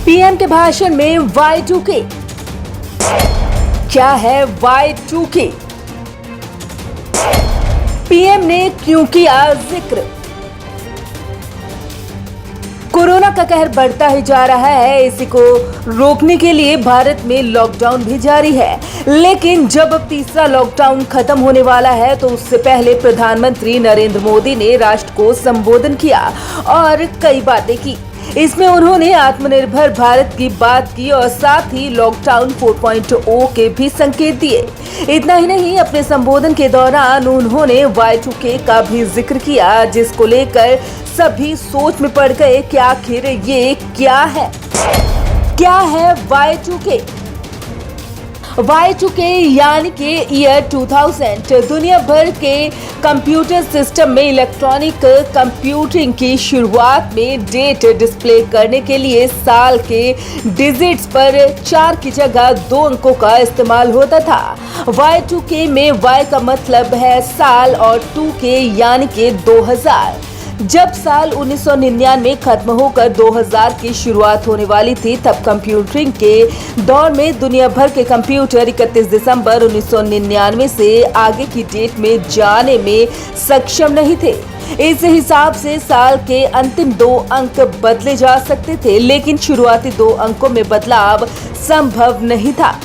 PM के भाषण में Y2K। क्या है Y2K? पीएम ने क्यों किया जिक्र? कोरोना का कहर बढ़ता ही जा रहा है। इसी को रोकने के लिए भारत में लॉकडाउन भी जारी है, लेकिन जब अब तीसरा लॉकडाउन खत्म होने वाला है तो उससे पहले प्रधानमंत्री नरेंद्र मोदी ने राष्ट्र को संबोधन किया और कई बातें की। इसमें उन्होंने आत्मनिर्भर भारत की बात की और साथ ही लॉकडाउन 4.0 के भी संकेत दिए। इतना ही नहीं, अपने संबोधन के दौरान उन्होंने Y2K का भी जिक्र किया, जिसको लेकर सभी सोच में पड़ गए कि आखिर ये क्या है Y2K? Y2K यानी कि ईयर 2000 दुनिया भर के कंप्यूटर सिस्टम में इलेक्ट्रॉनिक कंप्यूटिंग की शुरुआत में डेट डिस्प्ले करने के लिए साल के डिजिट्स पर 4 की जगह 2 अंकों का इस्तेमाल होता था। Y2K में Y का मतलब है साल और 2K यानी कि 2000। जब साल 1999 खत्म होकर 2000 की शुरुआत होने वाली थी, तब कंप्यूटिंग के दौर में दुनिया भर के कंप्यूटर 31 दिसंबर 1999 से आगे की डेट में जाने में सक्षम नहीं थे। इस हिसाब से साल के अंतिम 2 अंक बदले जा सकते थे, लेकिन शुरुआती 2 अंकों में बदलाव संभव नहीं था।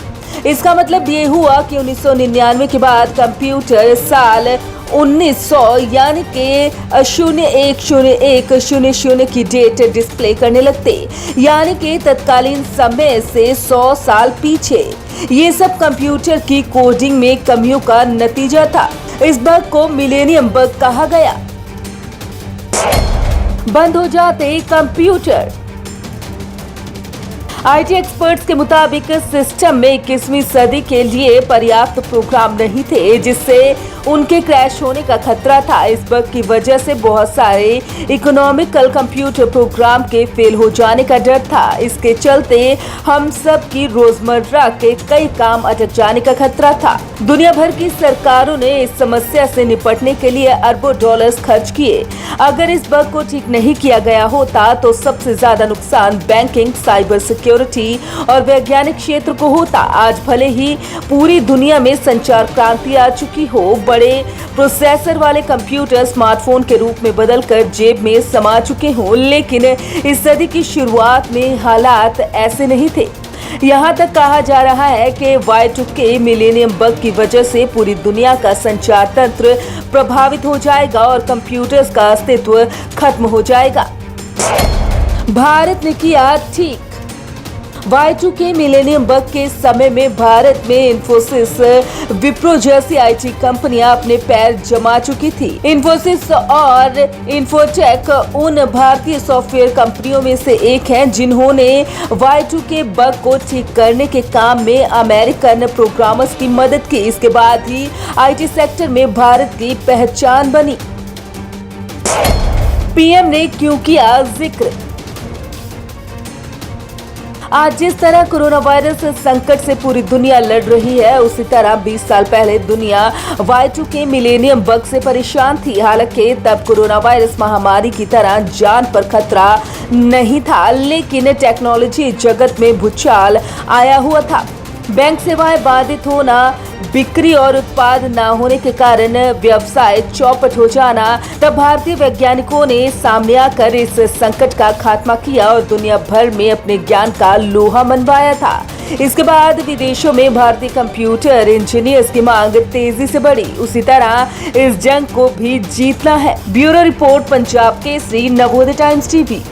इसका मतलब ये हुआ कि 1999 के बाद कंप्यूटर साल 1900 यानी कि 010100 की डेट डिस्प्ले करने लगते, यानी कि तत्कालीन समय से 100 साल पीछे। ये सब कंप्यूटर की कोडिंग में कमियों का नतीजा था। इस बग को मिलेनियम बग कहा गया। बंद हो जाते कंप्यूटर। आईटी एक्सपर्ट्स के मुताबिक सिस्टम में 21वीं सदी के लिए पर्याप्त प्रोग्राम नहीं थे, जिससे उनके क्रैश होने का खतरा था। इस बग की वजह से बहुत सारे इकोनॉमिकल कंप्यूटर प्रोग्राम के फेल हो जाने का डर था। इसके चलते हम सब की रोजमर्रा के कई काम अटक जाने का खतरा था। दुनिया भर की सरकारों ने इस समस्या से निपटने के लिए अरबों डॉलर्स खर्च किए। अगर इस बग को ठीक नहीं किया गया होता तो सबसे ज्यादा नुकसान बैंकिंग, साइबर सिक्योरिटी और वैज्ञानिक क्षेत्र को होता। आज भले ही पूरी दुनिया में संचार क्रांति आ चुकी हो, बड़े प्रोसेसर वाले कंप्यूटर स्मार्टफोन के रूप में बदलकर जेब में समा चुके हों, लेकिन इस सदी की शुरुआत में हालात ऐसे नहीं थे। यहाँ तक कहा जा रहा है कि Y2K मिलेनियम बग की वजह से पूरी दुनिया का संचार तंत्र प्रभावित हो जाएगा और कंप्यूटर्स का अस्तित्व खत्म हो जाएगा। भारत ने किया ठीक। Y2K मिलेनियम बग के समय में भारत में इंफोसिस, विप्रो जैसी आईटी कंपनियां अपने पैर जमा चुकी थी। इंफोसिस और इन्फोटेक उन भारतीय सॉफ्टवेयर कंपनियों में से एक हैं जिन्होंने Y2K बग को ठीक करने के काम में अमेरिकन प्रोग्रामर्स की मदद की। इसके बाद ही आईटी सेक्टर में भारत की पहचान बनी। पीएम ने क्यों किया जिक्र? आज जिस तरह कोरोना वायरस संकट से पूरी दुनिया लड़ रही है, उसी तरह 20 साल पहले दुनिया Y2K मिलेनियम बग से परेशान थी। हालांकि तब कोरोना वायरस महामारी की तरह जान पर खतरा नहीं था, लेकिन टेक्नोलॉजी जगत में भूचाल आया हुआ था। बैंक सेवाएं बाधित होना, बिक्री और उत्पाद न होने के कारण व्यवसाय चौपट हो जाना। तब भारतीय वैज्ञानिकों ने सामने आकर इस संकट का खात्मा किया और दुनिया भर में अपने ज्ञान का लोहा मनवाया था। इसके बाद विदेशों में भारतीय कंप्यूटर इंजीनियर्स की मांग तेजी से बढ़ी। उसी तरह इस जंग को भी जीतना है। Bureau report, Punjab Kesari, Navodaya times TV.